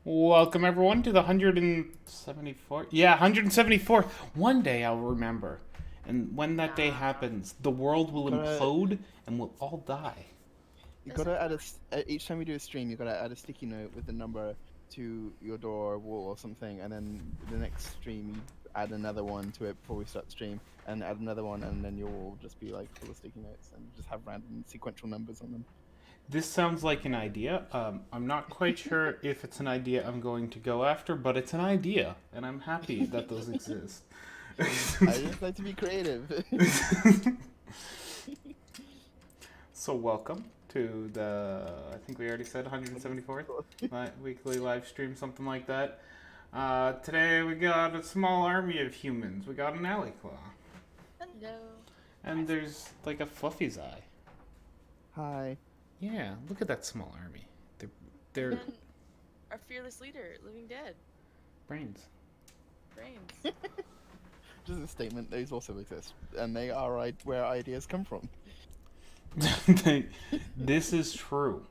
Welcome everyone to the 174th. Yeah, 174th. One day I'll remember. And when that day Nah. happens, the world You will gotta, implode and we'll all die. you Is gotta that add not? each time you do a stream, you gotta add a sticky note with the number to your door or wall or something, and then the next stream you add another one to it before we start the stream, and add another one, and then your wall will just be like full of sticky notes and just have random sequential numbers on them. This sounds like an idea. I'm not quite sure if it's an idea I'm going to go after, but it's an idea, and I'm happy that those exist. I just like to be creative. So welcome to the, I think we already said 174th weekly live stream, something like that. Today we got a small army of humans. We got an alley claw. Hello. And there's like a Fluffy's eye. Hi. Yeah, look at that small army. And They're then our fearless leader, Living Dead, brains. brains. Just a statement. Those also exist, and they are where ideas come from. This is true.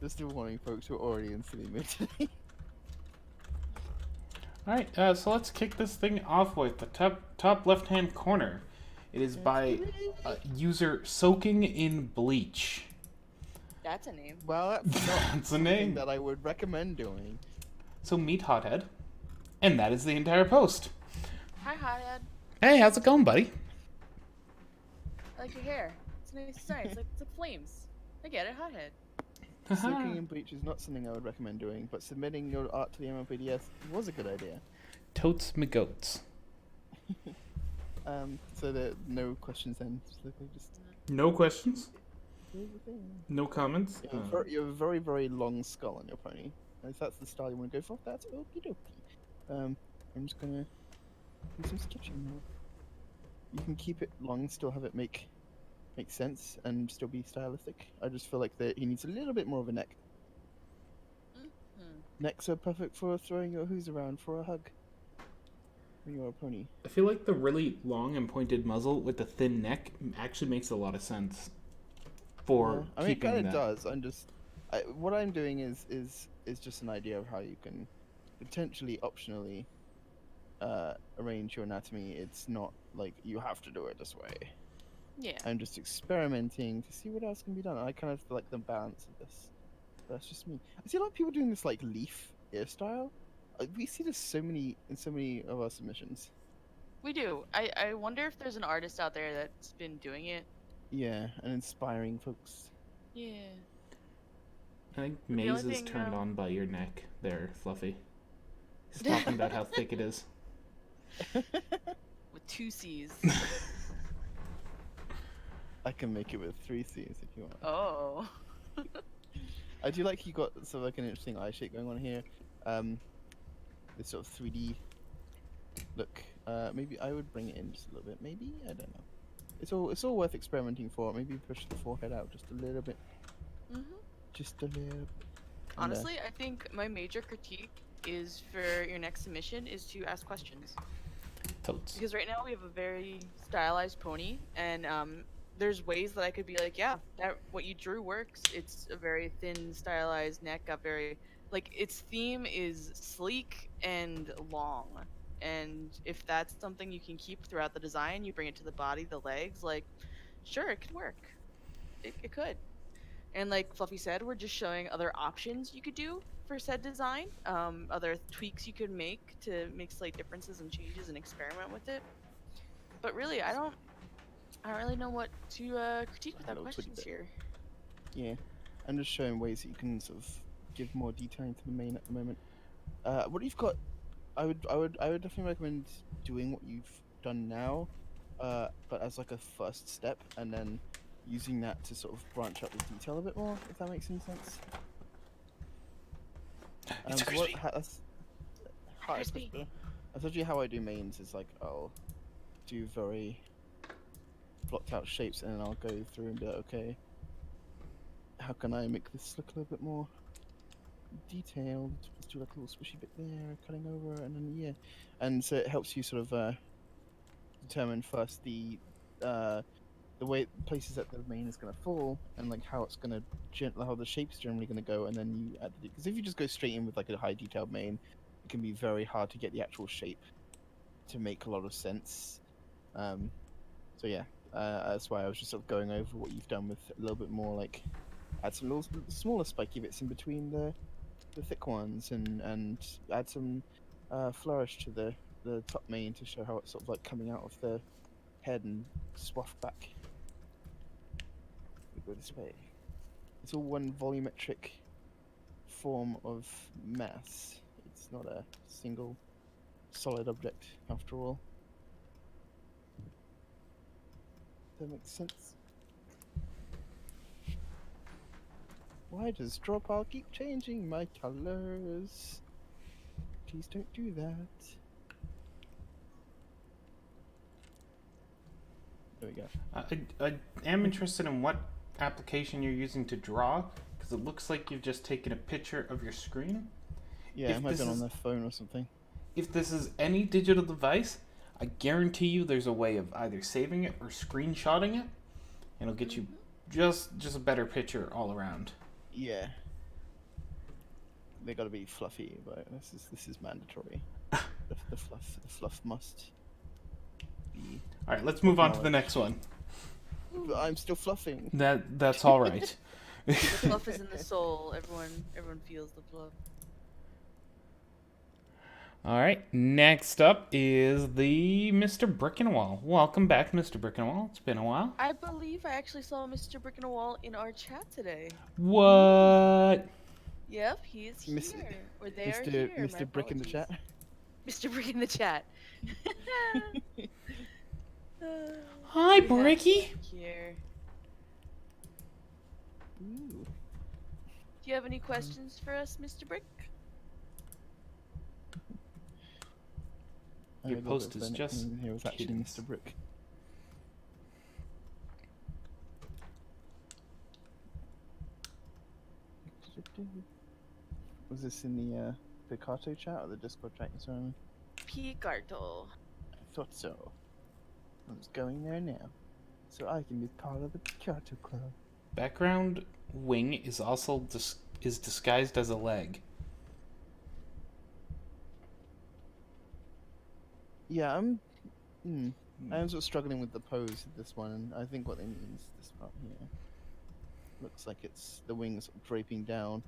Just a warning, folks. We're already in silly mood today. Alright, so let's kick this thing off with the top left hand corner. It is by user Soaking in Bleach. That's a name. Well, that's not That's a something name. that I would recommend doing. So meet Hothead. And that is the entire post. Hi, Hothead. Hey, how's it going, buddy? I like your hair. It's nice design. It's like flames. I get it, Hothead. Soaking in bleach is not something I would recommend doing, but submitting your art to the MLPDS was a good idea. Totes me goats. So there are no questions then. So they just No questions? here's the thing. No comments? You have a very, very long skull on your pony. And if that's the style you want to go for, that's okie dokie. I'm just gonna do some sketching now. You can keep it long, still have it make sense, and still be stylistic. I just feel like that he needs a little bit more of a neck. Mm-hmm. Necks are perfect for throwing your hooves around for a hug. When you're a pony. I feel like the really long and pointed muzzle with the thin neck actually makes a lot of sense for I mean, it keeping kind of that. does. What I'm doing is just an idea of how you can potentially optionally arrange your anatomy. It's not like you have to do it this way. Yeah. I'm just experimenting to see what else can be done. I kind of like the balance of this. That's just me. I see a lot of people doing this like leaf hairstyle. We see this in so many of our submissions. We do. I wonder if there's an artist out there that's been doing it. Yeah, and inspiring folks. Yeah. I think The Maze only is thing, turned on by your neck there, Fluffy. He's talking about how thick it is. With 2 C's. I can make it with 3 C's if you want. Oh. I do like you got sort of like an interesting eye shape going on here. This sort of 3D look. Maybe I would bring it in just a little bit. Maybe I don't know. It's all worth experimenting for. Maybe push the forehead out just a little bit. Mhm. Just a little bit. Honestly, I think my major critique is for your next submission is to ask questions. Totes. Because right now we have a very stylized pony, and there's ways that I could be like, yeah, that what you drew works. It's a very thin, stylized neck, got very like its theme is sleek and long. And if that's something you can keep throughout the design, you bring it to the body, the legs, like, sure, it could work. It could. And like Fluffy said, we're just showing other options you could do for said design, other tweaks you could make to make slight differences and changes and experiment with it. But really, I don't really know what to critique without Hello, questions Twitter. here. Yeah, I'm just showing ways that you can sort of give more detail into the main at the moment. What you've got, I would definitely recommend doing what you've done now, but as like a first step, and then using that to sort of branch out the detail a bit more, if that makes any sense. It's So crispy. Hi, Crispy. Crispy. Essentially, how I do mains is like I'll do very blocked out shapes, and then I'll go through and be like, okay, how can I make this look a little bit more detailed? Let's do like a little squishy bit there, cutting over, and then yeah, and so it helps you sort of determine first the the way places that the mane is gonna fall, and like how it's gonna how the shape's generally gonna go, and then you add because if you just go straight in with like a high detailed mane, it can be very hard to get the actual shape to make a lot of sense. So yeah, that's why I was just sort of going over what you've done with a little bit more like add some little smaller spiky bits in between the thick ones, and add some flourish to the top mane to show how it's sort of like coming out of the head and swath back. We go this way. It's all one volumetric form of mass. It's not a single solid object after all. That makes sense. Why does draw pile keep changing my colors? Please don't do that. There we go. I am interested in what application you're using to draw, because it looks like you've just taken a picture of your screen. Yeah, If it might have this been on is- their phone or something. If this is any digital device, I guarantee you there's a way of either saving it or screenshotting it. It'll get you just a better picture all around. Yeah. They gotta be fluffy, but this is mandatory. the fluff must be. All right, let's move on to the next one. But I'm still fluffing. That's all right. The fluff is in the soul. Everyone feels the fluff. All right, next up is the Mr. Brickenwall. Welcome back, Mr. Brickenwall. It's been a while. I believe I actually saw Mr. Brickenwall in our chat today. What? Yep, he is here. Or they are Mr. here. My Mr. Brick in the chat. apologies. Mr. Brick in the chat. Hi, We have Bricky. him here. Ooh. Do you have any questions for us, Mr. Brick? Your I love post it, is but just He was actually kittens. Mr. Brick. Was this in the Picato chat or the Discord chat? Sorry, Picardo. I thought so. I was going there now, so I can be part of the Picato club. Background wing is also is disguised as a leg. Yeah, I'm sort of struggling with the pose of this one, and I think what they mean is this part here. Looks like it's the wings draping down.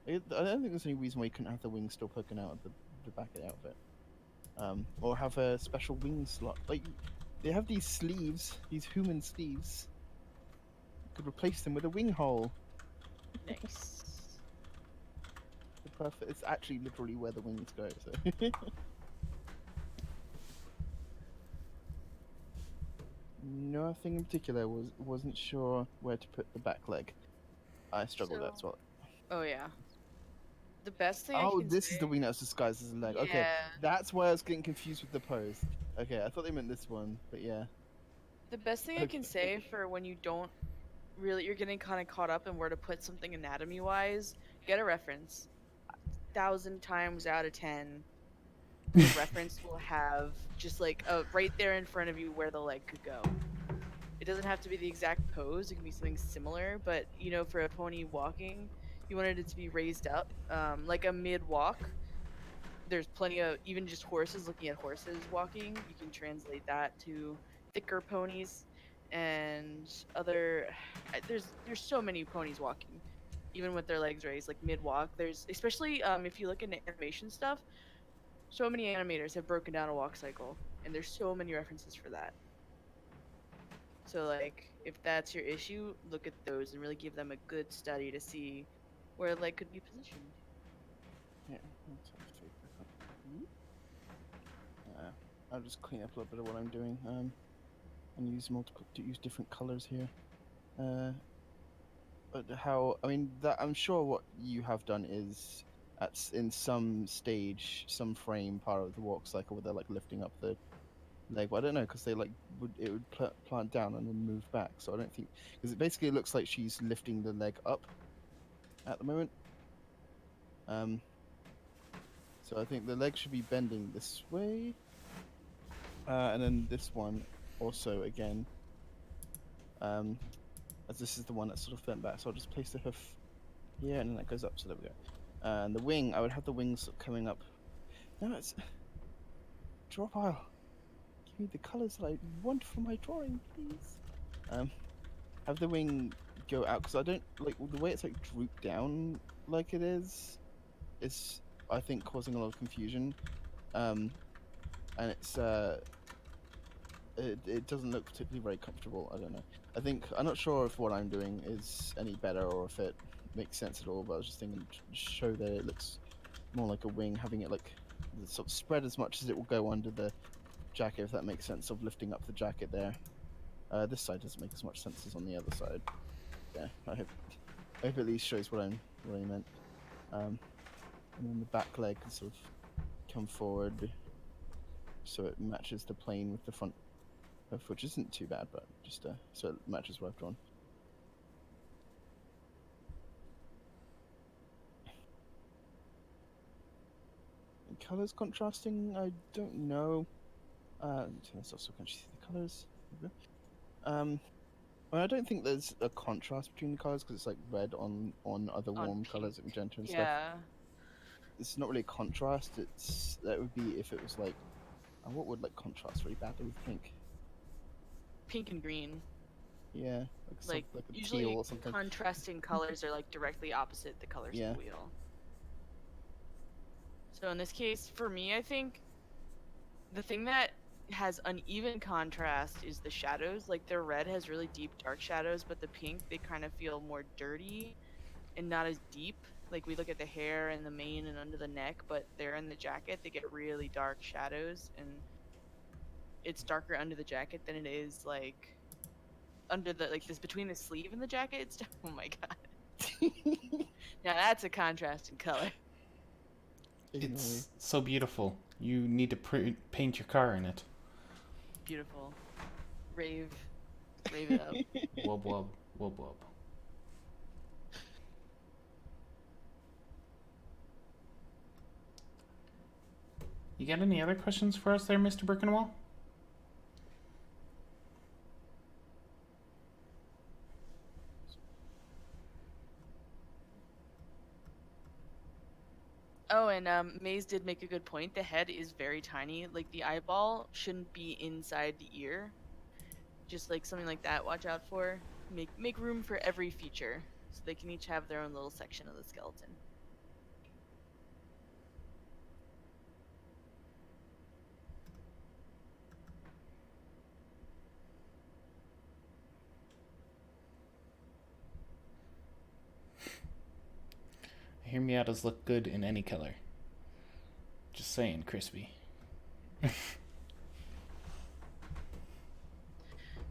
I don't think there's any reason why you couldn't have the wings still poking out of the back of the outfit. Or have a special wing slot. Like, they have these sleeves, these human sleeves. You could replace them with a wing hole. Nice. The perfect. It's actually literally where the wings go. So. Nothing in particular. Wasn't sure where to put the back leg. I struggled with that as well. Oh yeah. The best thing I Oh, can this say... is the wing that's disguised as a leg. Okay, Yeah. that's why I was getting confused with the pose. Okay, I thought they meant this one, but yeah. The best thing I can say for when you don't really, you're getting kind of caught up in where to put something anatomy-wise, get a reference. 1,000 times out of 10, the reference will have just like right there in front of you where the leg could go. It doesn't have to be the exact pose, it can be something similar, but you know, for a pony walking, you wanted it to be raised up, like a mid-walk. There's plenty of, even just horses, looking at horses walking, you can translate that to thicker ponies and other, there's so many ponies walking even with their legs raised, like mid-walk. There's, especially if you look into animation stuff, so many animators have broken down a walk cycle, and there's so many references for that. So like, if that's your issue, look at those and really give them a good study to see where a leg could be positioned. Yeah. I'll just clean up a little bit of what I'm doing. And use different colors here. But how? I mean, that I'm sure what you have done is in some stage, some frame part of the walk cycle where they're like lifting up the leg. But I don't know, because they like would plant down and then move back. So I don't think, because it basically looks like she's lifting the leg up at the moment. So I think the leg should be bending this way, and then this one also again as this is the one that's sort of bent back. So I'll just place the hoof here, and then that goes up. So there we go. And the wing, I would have the wings coming up. No, it's draw pile. Give me the colours that I want for my drawing, please. Have the wing go out because I don't like the way it's like drooped down like it is I think causing a lot of confusion. And it's it doesn't look particularly very comfortable. I don't know. I'm not sure if what I'm doing is any better or if it makes sense at all. But I was just thinking to show that it looks more like a wing, having it like sort of spread as much as it will go under the jacket, if that makes sense, of lifting up the jacket there. This side doesn't make as much sense as on the other side. Yeah, I hope at least shows what I meant. And then the back leg can sort of come forward so it matches the plane with the front hoof, which isn't too bad, but just so it matches what I've drawn. Colors contrasting, I don't know. Let's also can see the colors. I don't think there's a contrast between the colors because it's like red on other warm colors like magenta and stuff. Yeah. It's not really a contrast. That would be if it was like, what would like contrast really badly with pink? Pink and green. Yeah, like a usually teal or something. contrasting colors are like directly opposite the colors of the wheel. So in this case, for me, I think the thing that has uneven contrast is the shadows. Like the red has really deep dark shadows, but the pink, they kind of feel more dirty and not as deep. Like we look at the hair and the mane and under the neck, but there in the jacket, they get really dark shadows, and it's darker under the jacket than it is like under the this between the sleeve and the jacket. It's oh my god. Now that's a contrast in color. It's so beautiful. You need to paint your car in it. Beautiful. Rave it up. Wub wub, wub wub. You got any other questions for us there, Mr. Birkenwall? Oh, and Maze did make a good point. The head is very tiny. Like the eyeball shouldn't be inside the ear. Just like something like that, watch out for. Make room for every feature, so they can each have their own little section of the skeleton. Hear Miatas look good in any color. Just saying, crispy.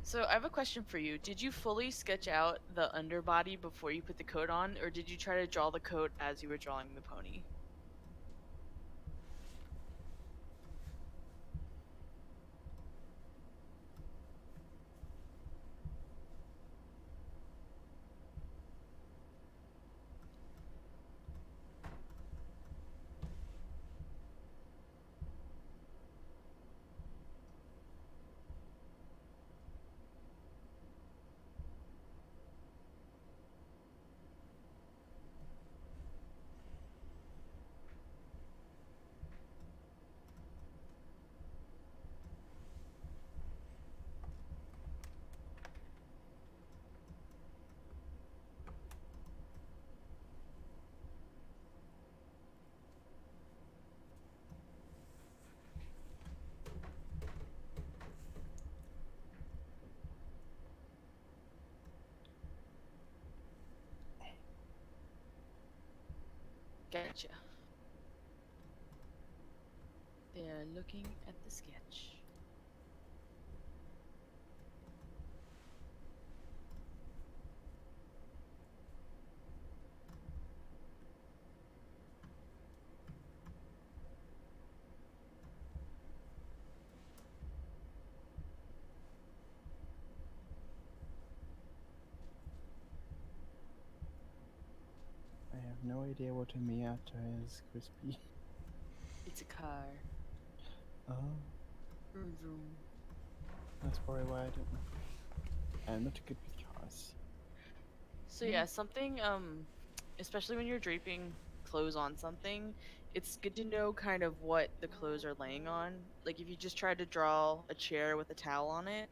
So I have a question for you. Did you fully sketch out the underbody before you put the coat on, or did you try to draw the coat as you were drawing the pony? Gotcha. They're looking at the sketch. I have no idea what a Miata is, crispy. It's a car. Oh. Vroom vroom. That's probably why I don't know. not good because. So yeah, something especially when you're draping clothes on something, it's good to know kind of what the clothes are laying on. Like if you just try to draw a chair with a towel on it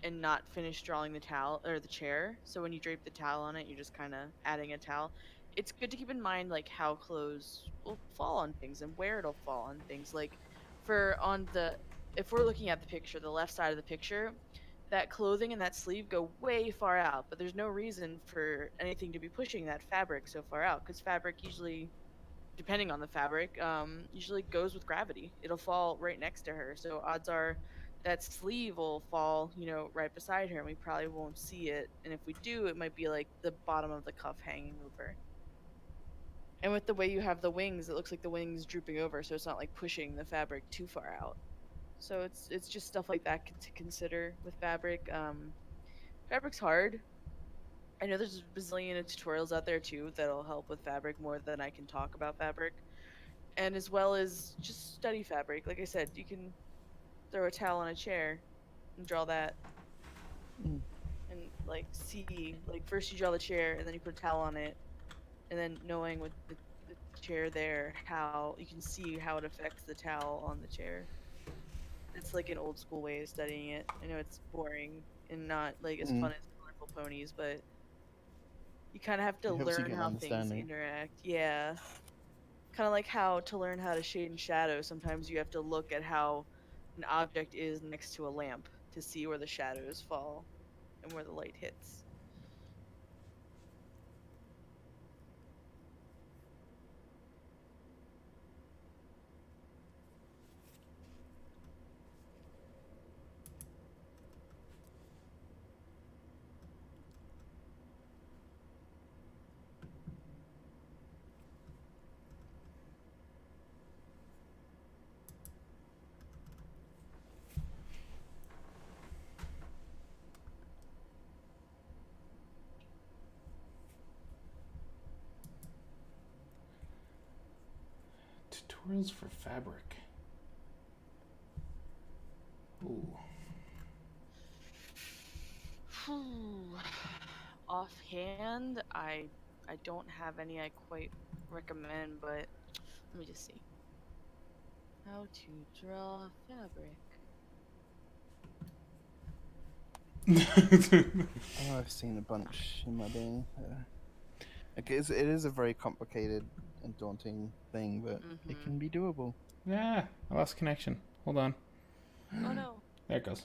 and not finish drawing the towel or the chair, so when you drape the towel on it, you're just kind of adding a towel. It's good to keep in mind like how clothes will fall on things and where it'll fall on things. Like for on the if we're looking at the picture, the left side of the picture, that clothing and that sleeve go way far out, but there's no reason for anything to be pushing that fabric so far out because fabric usually, depending on the fabric, usually goes with gravity. It'll fall right next to her. So odds are that sleeve will fall, right beside her, and we probably won't see it. And if we do, it might be like the bottom of the cuff hanging over. And with the way you have the wings, it looks like the wings drooping over, so it's not like pushing the fabric too far out. So it's just stuff like that to consider with fabric. Fabric's hard. I know there's a bazillion of tutorials out there too that'll help with fabric more than I can talk about fabric. And as well as just study fabric. Like I said, you can throw a towel on a chair and draw that Mm. and like see like first you draw the chair and then you put a towel on it and then knowing with the chair there how you can see how it affects the towel on the chair. It's like an old school way of studying it. I know it's boring and not like as Mm. fun as colorful ponies, but you kind of have to It helps you learn get an how things understanding. interact. Yeah. Kind of like how to learn how to shade and shadow, sometimes you have to look at how an object is next to a lamp to see where the shadows fall and where the light hits. Tutorials for fabric. Ooh. Offhand, I don't have any I quite recommend, but let me just see. How to draw fabric. Oh, I've seen a bunch in my day. Okay, it is a very complicated and daunting thing, but it Mm-hmm. can be doable. Yeah, I lost connection. Hold on. Oh no. There it goes.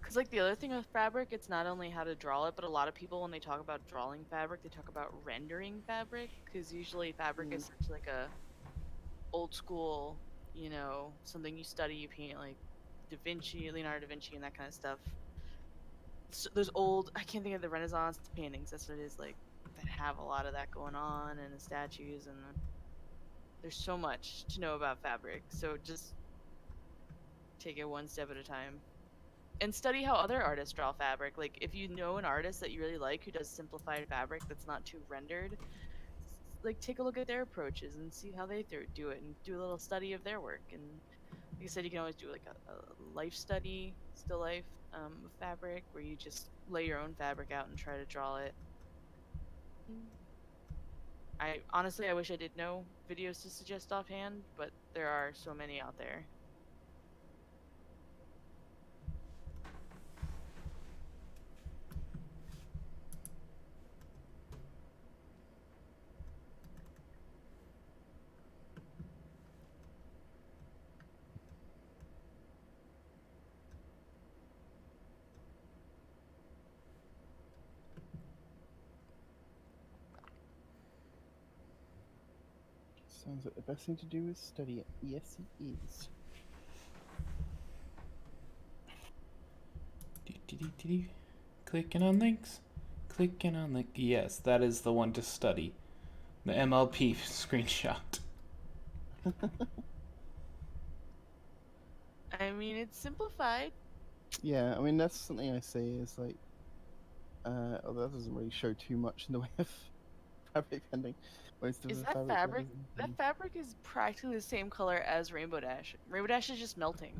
Because, like, the other thing with fabric, it's not only how to draw it, but a lot of people, when they talk about drawing fabric, they talk about rendering fabric. Because usually fabric Mm. is such, like, a old school, something you study, you paint, like, Leonardo da Vinci, and that kind of stuff. So those old, I can't think of the Renaissance paintings, that's what it is, like, that have a lot of that going on, and the statues, and there's so much to know about fabric. So just take it one step at a time. And study how other artists draw fabric. Like if you know an artist that you really like who does simplified fabric that's not too rendered, like take a look at their approaches and see how they do it and do a little study of their work. And like I said, you can always do like a life study, still life of fabric, where you just lay your own fabric out and try to draw it. I honestly, I wish I did know videos to suggest offhand, but there are so many out there. Sounds like the best thing to do is study it. Yes, it is. Clicking on links. Clicking on link. Yes, that is the one to study. The MLP screenshot. I mean, it's simplified. Yeah, I mean that's something I say is like, although that doesn't really show too much in the way of fabric bending. Most of Is the that fabric fabric? That bending. fabric is practically the same color as Rainbow Dash. Rainbow Dash is just melting.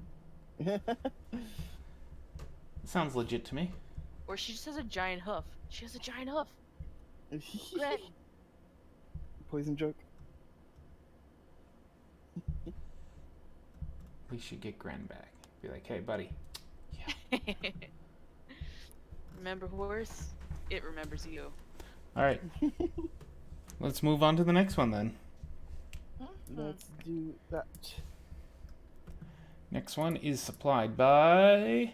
Sounds legit to me. Or she just has a giant hoof. She has a giant hoof. Greg. Poison joke. We should get Gren back. Be like, hey, buddy. Remember horse? It remembers you. All right. Let's move on to the next one then. Let's do that. Next one is supplied by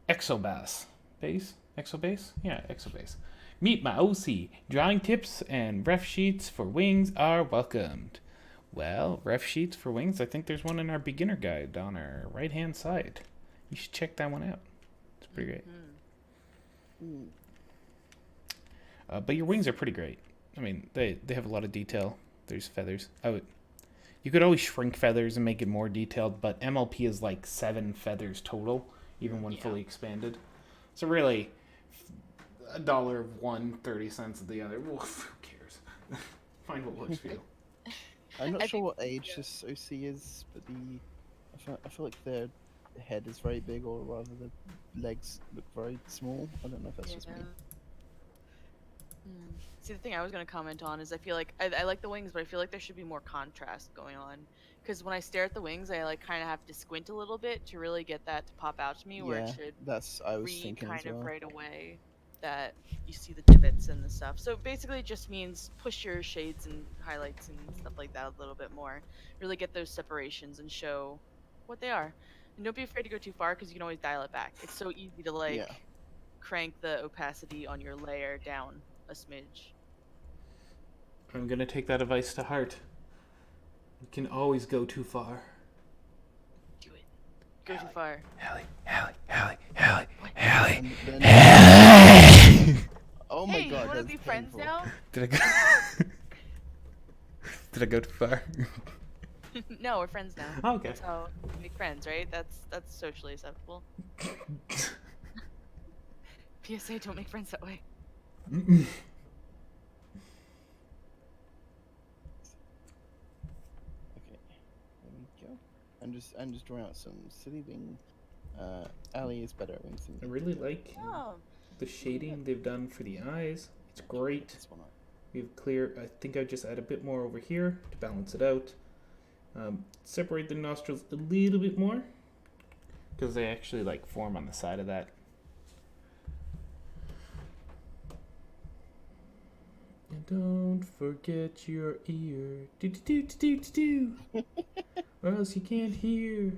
Exobase. Exobase? Yeah, Exobase. Meet my OC. Drawing tips and ref sheets for wings are welcomed. Well, ref sheets for wings, I think there's one in our beginner guide on our right-hand side. You should check that one out. It's pretty great. But your wings are pretty great. I mean, they have a lot of detail. There's feathers. You could always shrink feathers and make it more detailed, but MLP is like 7 feathers total, even when fully expanded. So really, $1 of one, 30 cents of the other. Well, who cares? Find what works for you. I'm not sure what age this OC is, but I feel like their head is very big, or rather the legs look very small. I don't know if that's just me. See, the thing I was going to comment on is I feel like I like the wings, but I feel like there should be more contrast going on. Because when I stare at the wings, I like kind of have to squint a little bit to really get that to pop out to me, where it should I was read thinking kind as well. of right away that you see the divots and the stuff. So basically it just means push your shades and highlights and stuff like that a little bit more. Really get those separations and show what they are. And don't be afraid to go too far, because you can always dial it back. It's so easy to like crank the opacity on your layer down a smidge. I'm going to take that advice to heart. You can always go too far. Do it. Go too far. Hallie. Oh my hey, god, you want to that's be friends painful. now? Did I go too far? No, we're friends now. Oh, okay. That's how we make friends, right? That's socially acceptable. PSA, don't make friends that way. Okay, there we go. I'm just drawing out some silly wing. Ali is better at wings than I me. really like the shading they've done for the eyes. It's great. This one up. We have clear. I think I just add a bit more over here to balance it out. Separate the nostrils a little bit more, because they actually like form on the side of that. And don't forget your ear, do, or else you can't hear.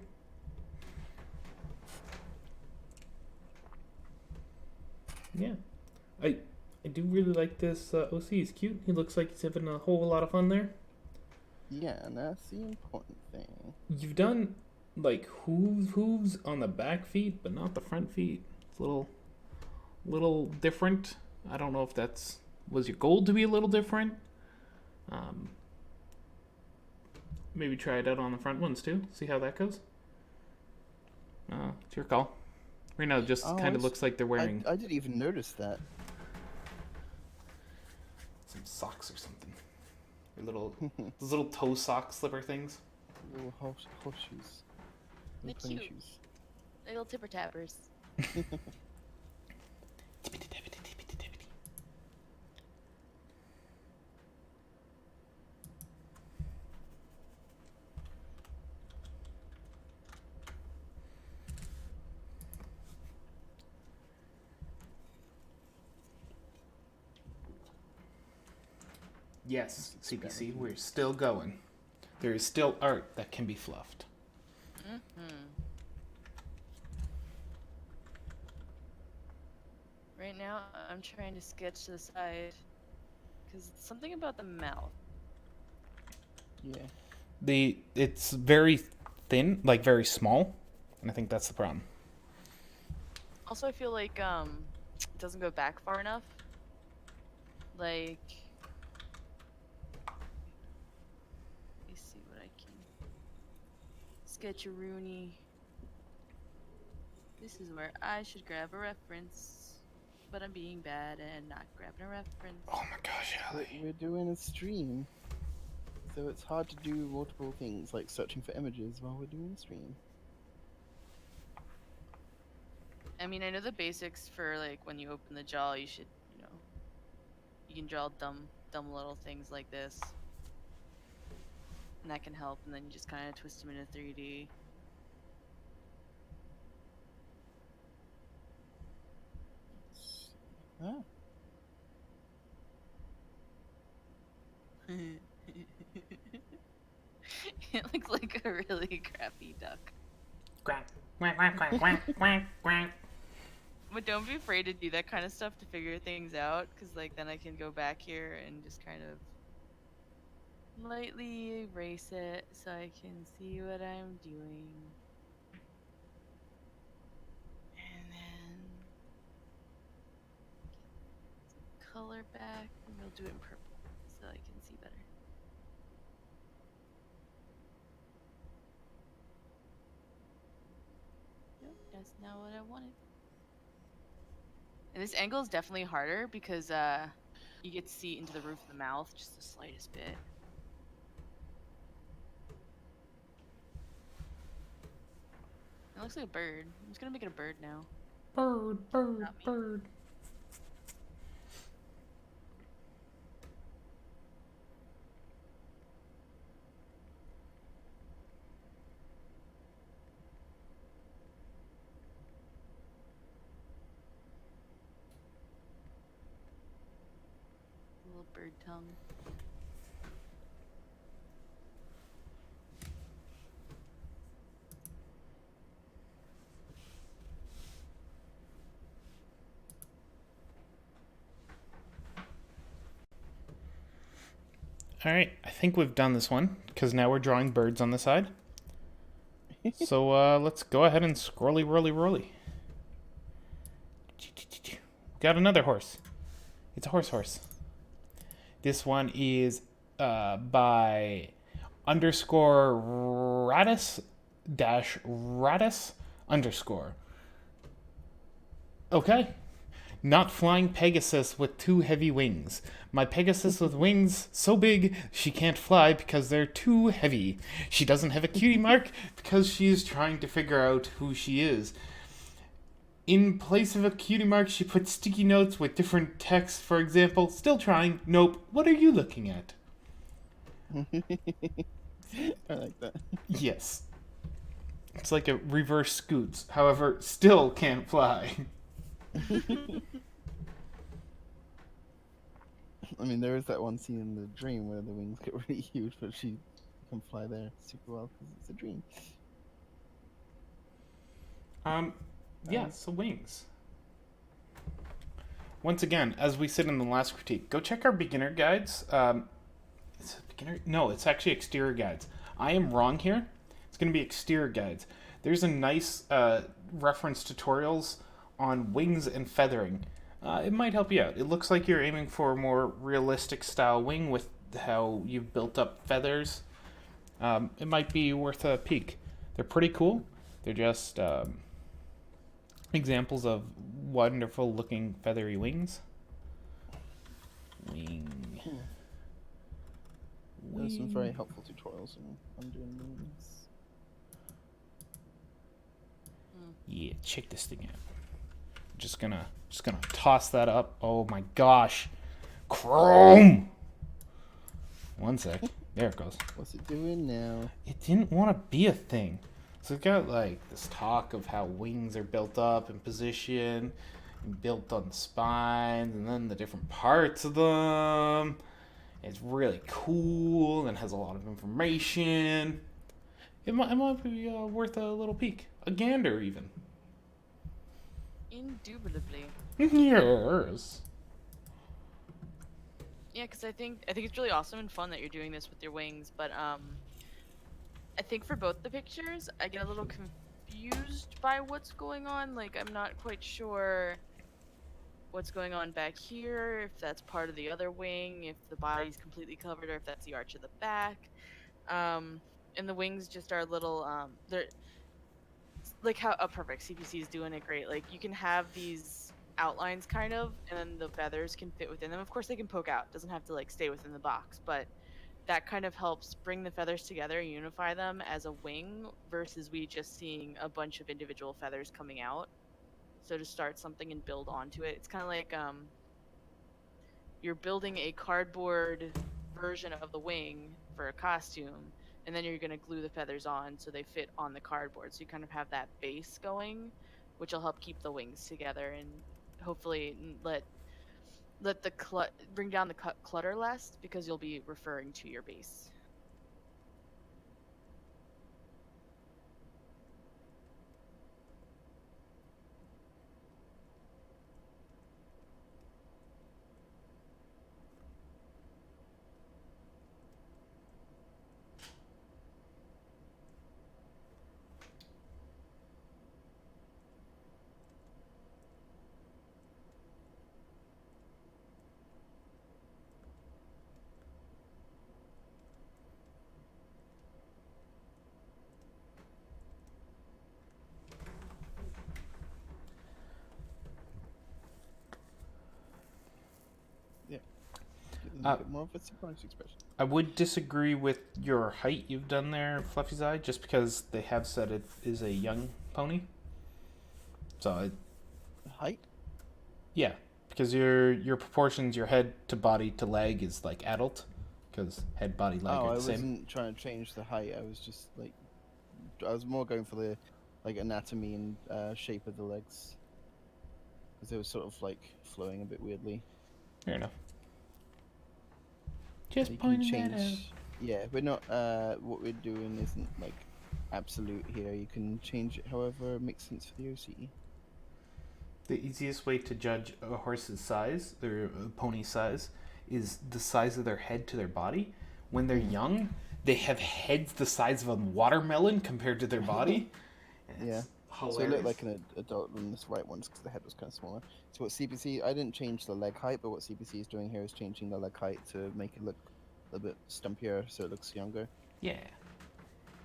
Yeah, I do really like this OC. He's cute. He looks like he's having a whole lot of fun there. Yeah, and that's the important thing. You've done like hooves on the back feet, but not the front feet. It's a little different. I don't know if that's was your goal to be a little different. Maybe try it out on the front ones too. See how that goes. It's your call. Right now, it just kind of looks like they're wearing I didn't even notice that. some socks or something. Those little toe sock slipper things. Little horseshoes. They're Pony cute. shoes. Little tipper tappers. Yes, CPC, we're still going. There is still art that can be fluffed. Right now, I'm trying to sketch to the side, because something about the mouth. Yeah. It's very thin, like very small, and I think that's the problem. Also, I feel like it doesn't go back far enough. Like, let me see what I can sketch a Rooney. This is where I should grab a reference. but I'm being bad and not grabbing a reference. Oh my gosh, Allie. We're doing a stream, so it's hard to do multiple things like searching for images while we're doing a stream. I mean, I know the basics for like when you open the jaw, you should, you can draw dumb little things like this, and that can help. And then you just kind of twist them into 3D. Ah. It looks like a really crappy duck. Quack, quack, quack, quack, quack, quack, quack. But don't be afraid to do that kind of stuff to figure things out, because like then I can go back here and just kind of lightly erase it so I can see what I'm doing. And then get color back, and we'll do it in purple so I can see better. Nope, that's not what I wanted. And this angle is definitely harder because you get to see into the roof of the mouth just the slightest bit. It looks like a bird. I'm just gonna make it a bird now. Bird, bird, Not me. bird. A little bird tongue. All right, I think we've done this one because now we're drawing birds on the side. So let's go ahead and scrolly, rolly, rolly. Got another horse. It's a horse. This one is by _ Radis dash Radis _ Okay. Not flying Pegasus with 2 heavy wings. My Pegasus with wings so big she can't fly because they're too heavy. She doesn't have a cutie mark because she is trying to figure out who she is. In place of a cutie mark, she put sticky notes with different text. For example, still trying. Nope. What are you looking at? I like that. Yes. It's like a reverse Scoots. However, still can't fly. I mean, there is that one scene in the dream where the wings get really huge, but she can fly there super well because it's a dream. Yeah, so wings. Once again, as we said in the last critique, go check our beginner guides. Is it beginner? No, it's actually exterior guides. I am wrong here. It's going to be exterior guides. There's a nice reference tutorials on wings and feathering. It might help you out. It looks like you're aiming for a more realistic style wing with how you've built up feathers. It might be worth a peek. They're pretty cool. They're just examples of wonderful looking feathery wings. Wing. There's some very helpful tutorials on doing wings. Yeah, check this thing out. Just gonna toss that up. Oh my gosh. Chrome! One sec. There it goes. What's it doing now? It didn't want to be a thing. So it's got like this talk of how wings are built up and positioned and built on the spines and then the different parts of them. It's really cool and has a lot of information. It might be worth a little peek. A gander even. Indubitably. Yes. Yeah, because I think it's really awesome and fun that you're doing this with your wings, but I think for both the pictures, I get a little confused by what's going on. Like, I'm not quite sure what's going on back here, if that's part of the other wing, if the body's completely covered, or if that's the arch of the back. And the wings just are a little, they're like how, oh, perfect, CPC is doing it great. Like, you can have these outlines kind of, and then the feathers can fit within them. Of course they can poke out. It doesn't have to like stay within the box, but that kind of helps bring the feathers together and unify them as a wing versus we just seeing a bunch of individual feathers coming out. So to start something and build onto it, it's kind of like you're building a cardboard version of the wing for a costume, and then you're going to glue the feathers on so they fit on the cardboard. So you kind of have that base going, which will help keep the wings together and hopefully let the bring down the clutter less because you'll be referring to your base. Yeah. A bit more of a surprise expression. I would disagree with your height you've done there, Fluffy's Eye, just because they have said it is a young pony. So, Height? yeah, because your proportions, your head to body to leg is like adult, because head, body, leg Oh, are I the same. wasn't trying to change the height. I was just like, I was more going for the like anatomy and shape of the legs, because they were sort of like flowing a bit weirdly. Fair enough. Just You can pointing that out. change. Yeah, we're not. What we're doing isn't like absolute here. You can change it however makes sense for the OCE. The easiest way to judge a horse's size, their pony's size, is the size of their head to their body. When they're young, they have heads the size of a watermelon compared to their body. Yeah. Hilarious. So it looked like an adult than this right ones because the head was kind of smaller. So what CPC, I didn't change the leg height, but what CPC is doing here is changing the leg height to make it look a little bit stumpier, so it looks younger. Yeah.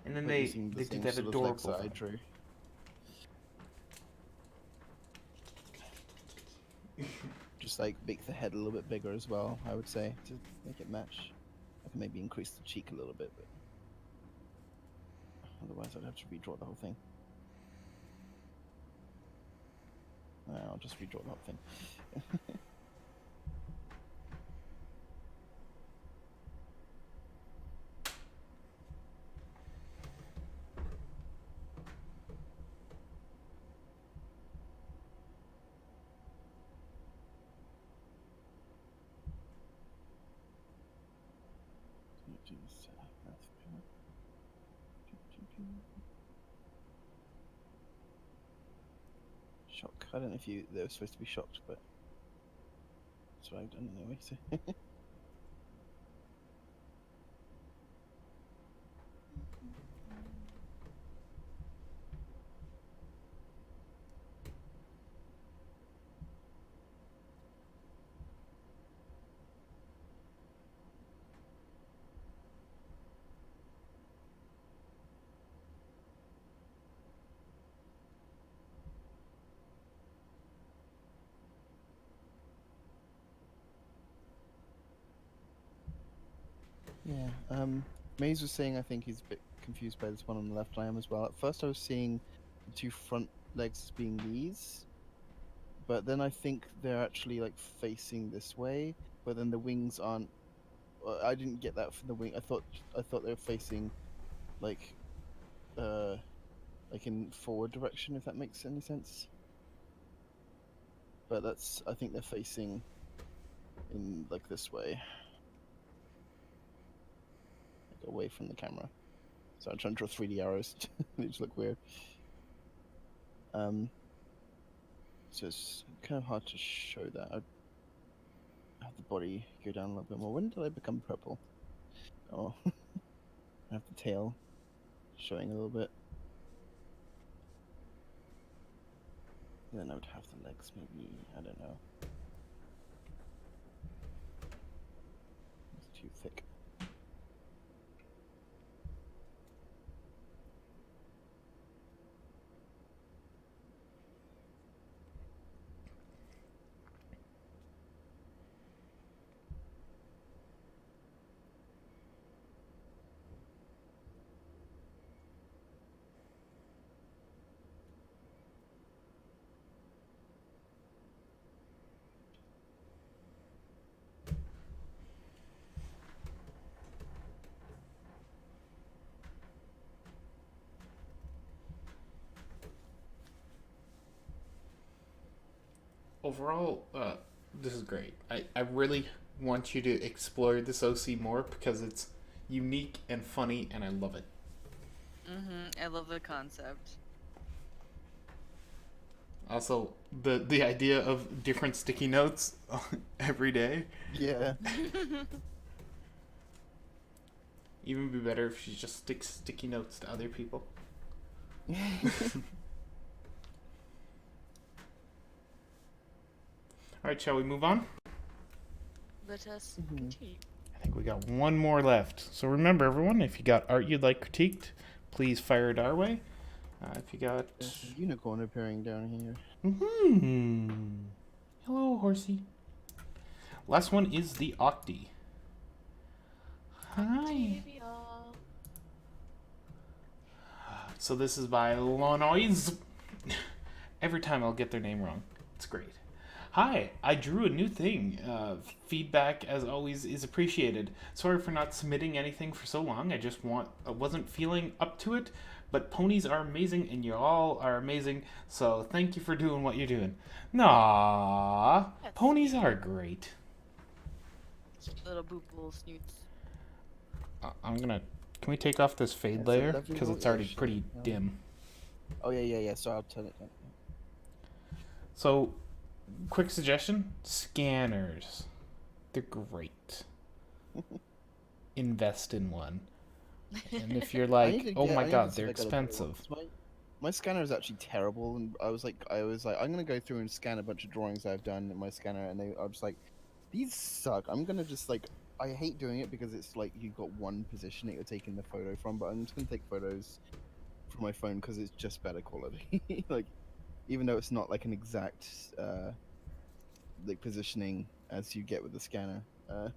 And then But they using the do same that sort of adorable legs that I thing. drew. Just like make the head a little bit bigger as well, I would say, to make it match. I can maybe increase the cheek a little bit, but otherwise I'd have to redraw the whole thing. I'll just redraw the whole thing. Shock. I don't know if they were supposed to be shocked, but that's what I've done anyway. So. Yeah, Maze was saying I think he's a bit confused by this one on the left. I am as well. At first I was seeing the two front legs as being these, but then I think they're actually like facing this way, but then the wings aren't. I didn't get that from the wing. I thought they were facing like like in forward direction, if that makes any sense. But I think they're facing in like this way. Away from the camera. So I'm trying to draw 3D arrows. They just look weird. So it's kind of hard to show that. I'd have the body go down a little bit more. When did I become purple? Oh, I have the tail showing a little bit. And then I would have the legs, maybe, I don't know. It's too thick. overall, this is great. I really want you to explore this OC more because it's unique and funny, and I love it. I love the concept. Also, the idea of different sticky notes every day. Yeah. Even be better if she just sticks sticky notes to other people. All right, shall we move on? Let us Mhm. continue. I think we got one more left. So remember, everyone, if you got art you'd like critiqued, please fire it our way. If you got... There's a unicorn appearing down here. Hello, horsey. Last one is the Octi. Hi. Octavia. So this is by Lonoise. Every time I'll get their name wrong. It's great. Hi, I drew a new thing. Feedback, as always, is appreciated. Sorry for not submitting anything for so long. I wasn't feeling up to it. But ponies are amazing, and you all are amazing. So thank you for doing what you're doing. Nah, That's ponies are great. Little boop, little snoots. Can we take off this fade It's a layer? lovely Because it's little already ocean. pretty Yeah. dim. Oh yeah. So I'll turn it down. So, quick suggestion: scanners. They're great. Invest in one. And if you're I need like, to oh get- I my need god, to see they're if I got a better one, expensive. 'cause my scanner is actually terrible, and I was like, I'm gonna go through and scan a bunch of drawings I've done in my scanner, and I was like, these suck. I'm gonna just like, I hate doing it because it's like you've got one position that you're taking the photo from, but I'm just gonna take photos from my phone because it's just better quality. Like, even though it's not like an exact like positioning as you get with the scanner. I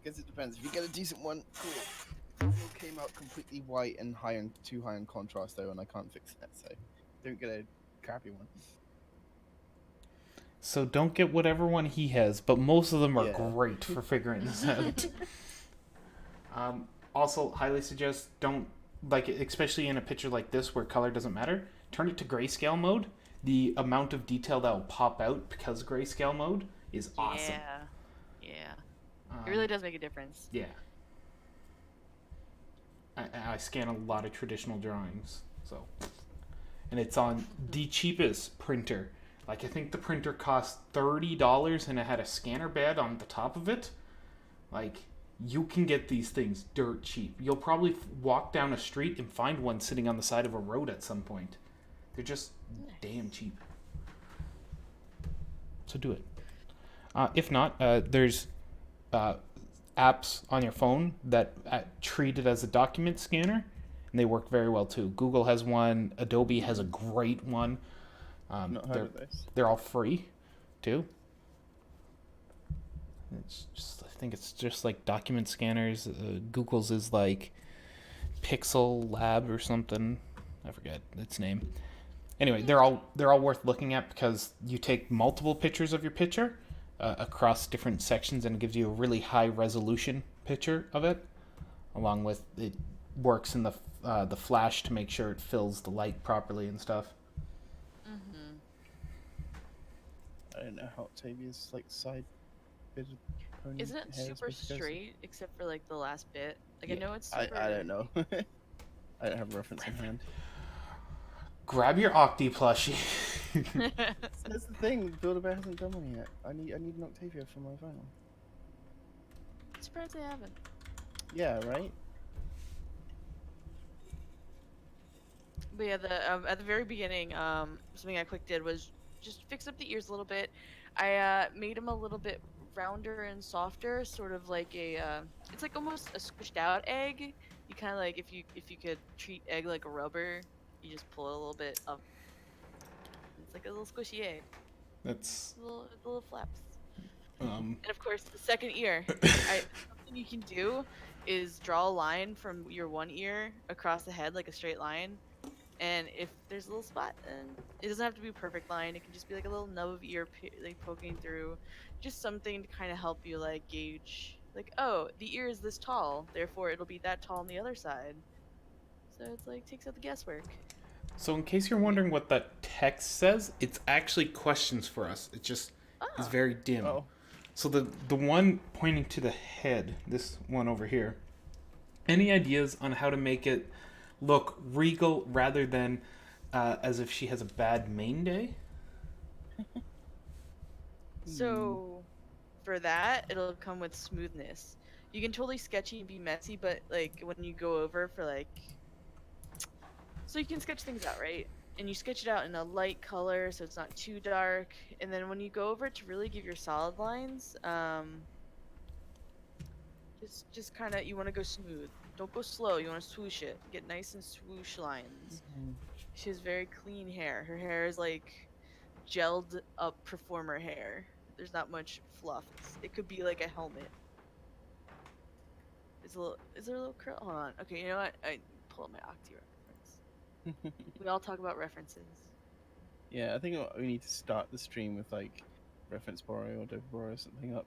guess it depends. If you get a decent one, cool. It came out completely white and too high in contrast though, and I can't fix that. So don't get a crappy one. So don't get whatever one he has, but most of them are Yeah. great for figuring this out. Also, highly suggest don't, like, especially in a picture like this where color doesn't matter, turn it to grayscale mode. The amount of detail that will pop out because grayscale mode is awesome. Yeah. Um, It really does make a difference. Yeah. I scan a lot of traditional drawings, so, and it's on the cheapest printer. Like, I think the printer cost $30 and it had a scanner bed on the top of it. Like, you can get these things dirt cheap. You'll probably walk down a street and find one sitting on the side of a road at some point. They're just damn cheap. So do it. If not, there's apps on your phone that treat it as a document scanner, and they work very well too. Google has one. Adobe has a great one. Not heard of this. They're all free, too. It's just, I think it's just like document scanners. Google's is like Pixel Lab or something. I forget its name. Anyway, they're all worth looking at because you take multiple pictures of your picture across different sections, and it gives you a really high resolution picture of it. Along with it works in the flash to make sure it fills the light properly and stuff. I don't know how Octavia's like side bit of pony Isn't it hair is super supposed to go, so- straight except for like the last bit? Like Yeah. I know it's I super. don't know. I don't have a reference in hand. Grab your Octi plushie. That's the thing. Build-A-Bear hasn't done one yet. I need an Octavia for my phone. Surprised I haven't. Yeah, right. But yeah, at the very beginning, something I quick did was just fix up the ears a little bit. I made them a little bit rounder and softer, sort of like it's like almost a squished out egg. You kind of like if you could treat egg like a rubber, you just pull it a little bit up. It's like a little squishy egg. That's The little flaps. um. And of course, the second ear. Something you can do is draw a line from your one ear across the head, like a straight line. And if there's a little spot, and it doesn't have to be a perfect line. It can just be like a little nub of ear, like poking through, just something to kind of help you like gauge, like, oh, the ear is this tall, therefore it'll be that tall on the other side. So it's like takes out the guesswork. So in case you're wondering what that text says, it's actually questions for us. It just is Oh. very dim. Oh, So the one pointing to the head, this one over here. Any ideas on how to make it look regal rather than as if she has a bad main day? So for that, it'll come with smoothness. You can totally sketchy and be messy, but like when you go over for like, so you can sketch things out, right? And you sketch it out in a light color so it's not too dark. And then when you go over to really give your solid lines, just kind of, you want to go smooth. Don't go slow. You want to swoosh it. Get nice and swoosh lines. She has very clean hair. Her hair is like gelled up performer hair. There's not much fluff. It could be like a helmet. Is there a little curl? Hold on. Okay, you know what? I pull up my Octi reference. We all talk about references. Yeah, I think we need to start the stream with like reference borrow or Dover borrow something up.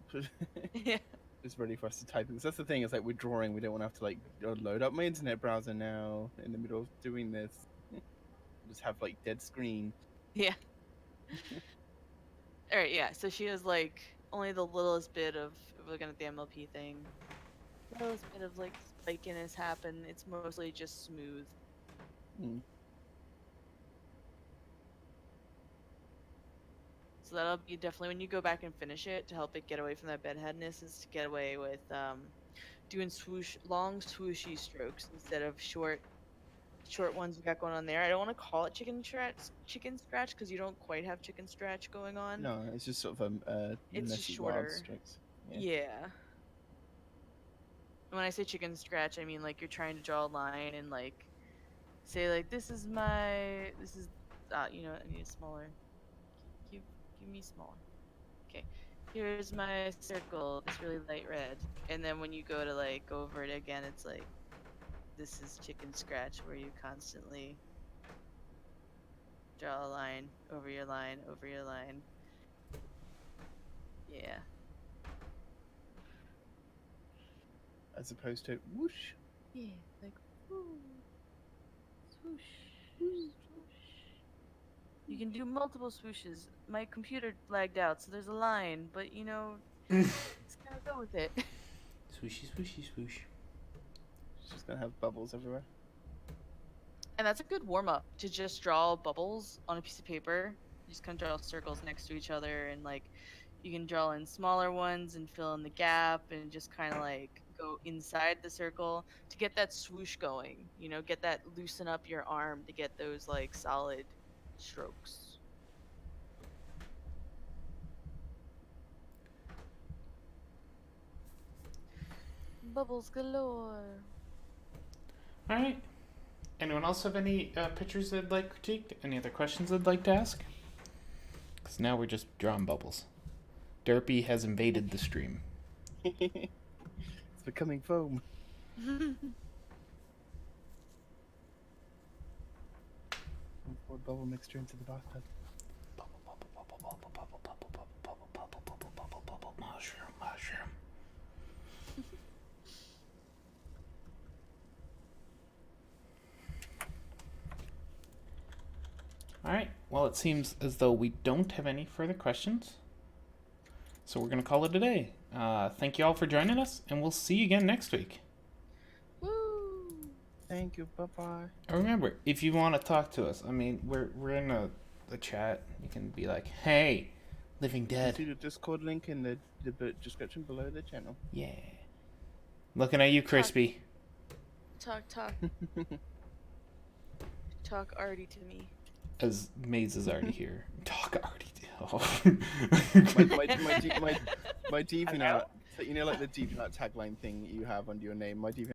Yeah. It's ready for us to type. Because that's the thing, is like we're drawing, we don't want to have to like load up my internet browser now in the middle of doing this. Just have like dead screen. Yeah. All right. Yeah. So she has like only the littlest bit of, if we're looking at the MLP thing, littlest bit of like spikiness happen. It's mostly just smooth. So that'll be definitely when you go back and finish it, to help it get away from that bedheadness, is to get away with doing long swooshy strokes instead of short ones we got going on there. I don't want to call it chicken scratch because you don't quite have chicken scratch going on. No, it's just sort of It's just messy wild shorter. strokes. Yeah. When I say chicken scratch, I mean like you're trying to draw a line and like say like this is you know, I need a smaller. Give me smaller. Okay. Here's my circle. It's really light red. And then when you go to like go over it again, it's like this is chicken scratch, where you constantly draw a line over your line over your line. Yeah. As opposed to whoosh. Yeah, like whoo, swoosh, swoosh. You can do multiple swooshes. My computer lagged out, so there's a line, but you know, just gotta go with it. Swooshy, swooshy, swoosh. It's just gonna have bubbles everywhere. And that's a good warm up, to just draw bubbles on a piece of paper. You just kind of draw circles next to each other, and like you can draw in smaller ones and fill in the gap, and just kind of like go inside the circle to get that swoosh going. You know, get that, loosen up your arm to get those like solid strokes. Bubbles galore. All right. Anyone else have any pictures they'd like critiqued? Any other questions they'd like to ask? Because now we're just drawing bubbles. Derpy has invaded the stream. It's becoming foam. Pour bubble mixture into the bathtub. Bubble, bubble, bubble, bubble, bubble, bubble, bubble, bubble, bubble, bubble, bubble, bubble, mushroom, mushroom. All right. Well, it seems as though we don't have any further questions. So we're going to call it a day. Thank you all for joining us, and we'll see you again next week. Woo! Thank you. Bye bye. And remember, if you want to talk to us, I mean, we're in a chat. You can be like, hey, Living Dead. See the Discord link in the description below the channel. Yeah. Looking at you, Crispy. Talk. Talk arty to me. As Maze is already here. Talk already. Oh. My DeviantArt, so you know, like the DeviantArt tagline thing you have under your name. My DeviantArt